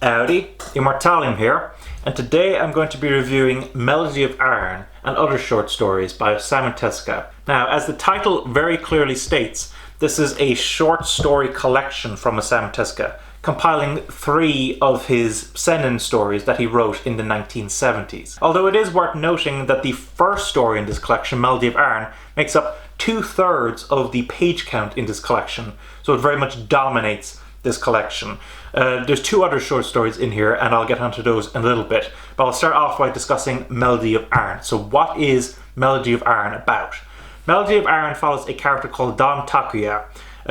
Howdy, Immortalium here, and today I'm going to be reviewing Melody of Iron and other short stories by Osamu Tezuka. Now, as the title very clearly states, this is a short story collection from Osamu Tezuka, compiling 3 of his seinen stories that he wrote in the 1970s. Although it is worth noting that the first story in this collection, Melody of Iron, makes up 2/3 of the page count in this collection, so it very much dominates this collection. There's 2 other short stories in here, and I'll get onto those in a little bit, but I'll start off by discussing Melody of Iron. So what is Melody of Iron about? Melody of Iron follows a character called Don Takuya,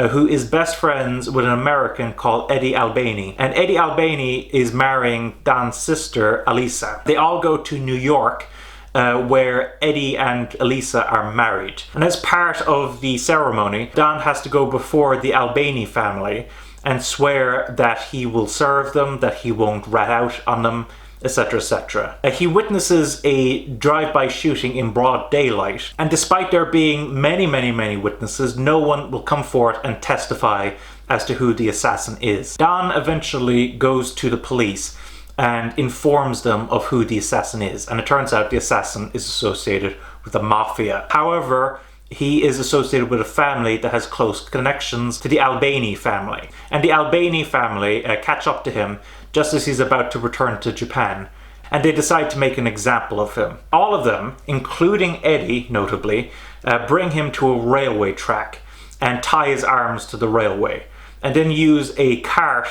who is best friends with an American called Eddie Albany. And Eddie Albany is marrying Don's sister, Elisa. They all go to New York, where Eddie and Elisa are married. And as part of the ceremony, Don has to go before the Albany family and swear that he will serve them, that he won't rat out on them, etc, etc. He witnesses a drive-by shooting in broad daylight, and despite there being many witnesses, no one will come forward and testify as to who the assassin is. Don eventually goes to the police and informs them of who the assassin is, and it turns out the assassin is associated with the mafia. However, he is associated with a family that has close connections to the Albany family. And the Albany family catch up to him just as he's about to return to Japan, and they decide to make an example of him. All of them, including Eddie, notably, bring him to a railway track and tie his arms to the railway, and then use a cart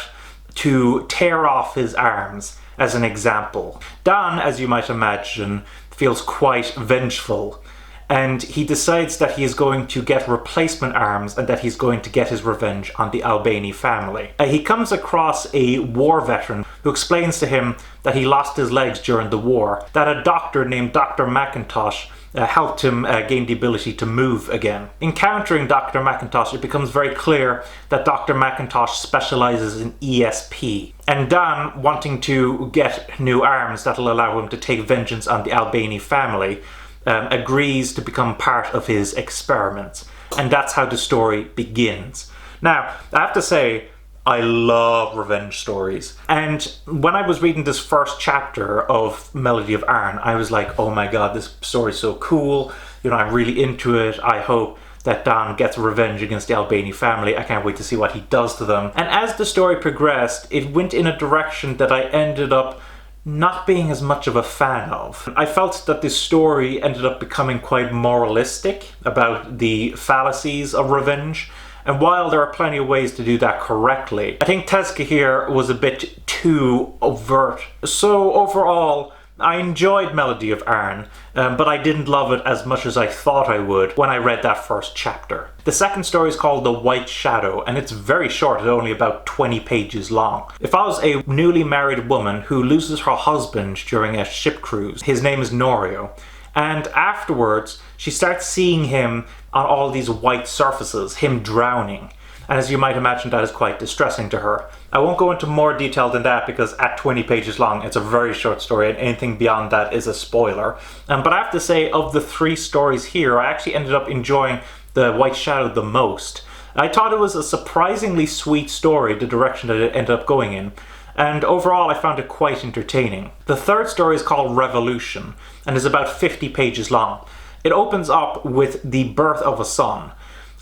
to tear off his arms as an example. Don, as you might imagine, feels quite vengeful, and he decides that he is going to get replacement arms and that he's going to get his revenge on the Albany family. He comes across a war veteran who explains to him that he lost his legs during the war, that a doctor named Dr. McIntosh helped him gain the ability to move again. Encountering Dr. McIntosh, it becomes very clear that Dr. McIntosh specializes in ESP. And Don, wanting to get new arms that'll allow him to take vengeance on the Albany family, agrees to become part of his experiments. And that's how the story begins. Now, I have to say, I love revenge stories. And when I was reading this first chapter of Melody of Iron, I was like, oh my god, this story's so cool. You know, I'm really into it. I hope that Don gets revenge against the Albany family. I can't wait to see what he does to them. And as the story progressed, it went in a direction that I ended up not being as much of a fan of. I felt that this story ended up becoming quite moralistic about the fallacies of revenge, and while there are plenty of ways to do that correctly, I think Tezuka here was a bit too overt. So overall, I enjoyed Melody of Iron, but I didn't love it as much as I thought I would when I read that first chapter. The second story is called The White Shadow, and it's very short, it's only about 20 pages long. It follows a newly married woman who loses her husband during a ship cruise. His name is Norio, and afterwards she starts seeing him on all these white surfaces, him drowning. And as you might imagine, that is quite distressing to her. I won't go into more detail than that because at 20 pages long, it's a very short story, and anything beyond that is a spoiler. But I have to say, of the 3 stories here, I actually ended up enjoying The White Shadow the most. I thought it was a surprisingly sweet story, the direction that it ended up going in. And overall, I found it quite entertaining. The third story is called Revolution, and is about 50 pages long. It opens up with the birth of a son,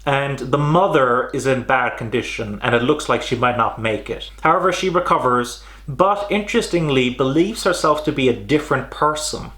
and the mother is in bad condition, and it looks like she might not make it. However, she recovers, but interestingly believes herself to be a different person.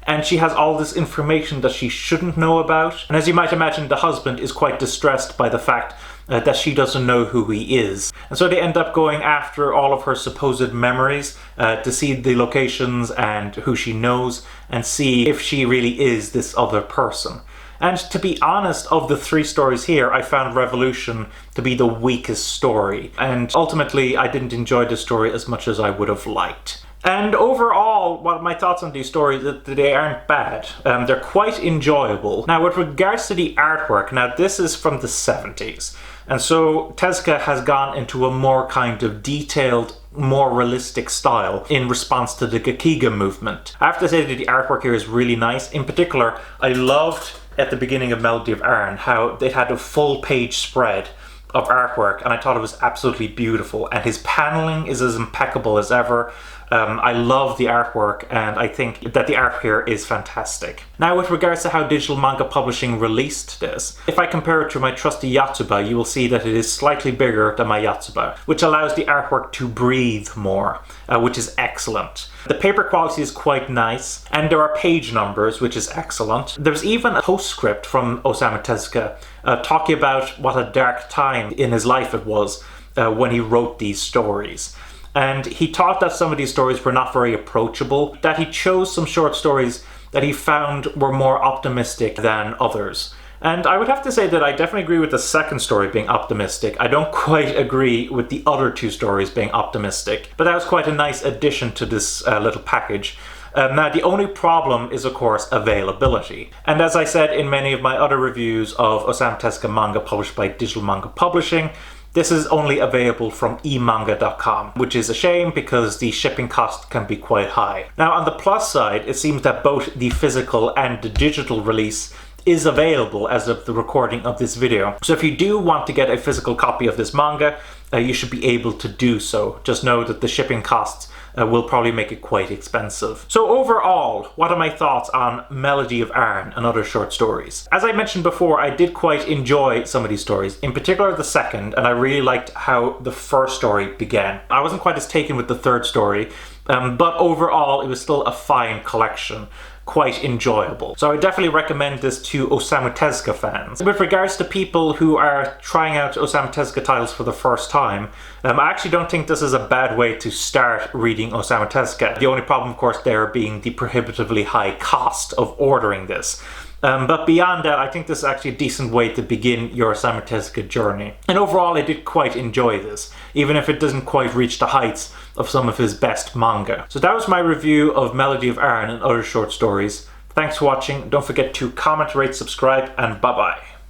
And she has all this information that she shouldn't know about. And as you might imagine, the husband is quite distressed by the fact that she doesn't know who he is. And so they end up going after all of her supposed memories to see the locations and who she knows, and see if she really is this other person. And to be honest, of the 3 stories here, I found Revolution to be the weakest story. And ultimately, I didn't enjoy the story as much as I would have liked. And overall, well, my thoughts on these stories, that they aren't bad. They're quite enjoyable. Now, with regards to the artwork, now this is from the 70s. And so Tezuka has gone into a more kind of detailed, more realistic style in response to the Gekiga movement. I have to say that the artwork here is really nice. In particular, I loved at the beginning of Melody of Iron how they had a full page spread of artwork, and I thought it was absolutely beautiful, and his paneling is as impeccable as ever. I love the artwork, and I think that the art here is fantastic. Now, with regards to how digital manga publishing released this, if I compare it to my trusty Yatsuba, you will see that it is slightly bigger than my Yatsuba, which allows the artwork to breathe more, which is excellent. The paper quality is quite nice, and there are page numbers, which is excellent. There's even a postscript from Osamu Tezuka talking about what a dark time in his life it was when he wrote these stories. And he thought that some of these stories were not very approachable, that he chose some short stories that he found were more optimistic than others. And I would have to say that I definitely agree with the second story being optimistic. I don't quite agree with the other two stories being optimistic, but that was quite a nice addition to this little package. Now, the only problem is, of course, availability. And as I said in many of my other reviews of Osamu Tezuka manga published by Digital Manga Publishing, this is only available from emanga.com, which is a shame because the shipping cost can be quite high. Now, on the plus side, it seems that both the physical and the digital release is available as of the recording of this video. So if you do want to get a physical copy of this manga, you should be able to do so. Just know that the shipping costs will probably make it quite expensive. So overall, what are my thoughts on Melody of Arn and other short stories? As I mentioned before, I did quite enjoy some of these stories, in particular the second, and I really liked how the first story began. I wasn't quite as taken with the third story, but overall it was still a fine collection. Quite enjoyable. So I would definitely recommend this to Osamu Tezuka fans. With regards to people who are trying out Osamu Tezuka titles for the first time, I actually don't think this is a bad way to start reading Osamu Tezuka. The only problem, of course, there being the prohibitively high cost of ordering this. But beyond that, I think this is actually a decent way to begin your Osamu Tezuka journey. And overall, I did quite enjoy this, even if it doesn't quite reach the heights of some of his best manga. So that was my review of Melody of Arn and other short stories. Thanks for watching. Don't forget to comment, rate, subscribe, and bye-bye.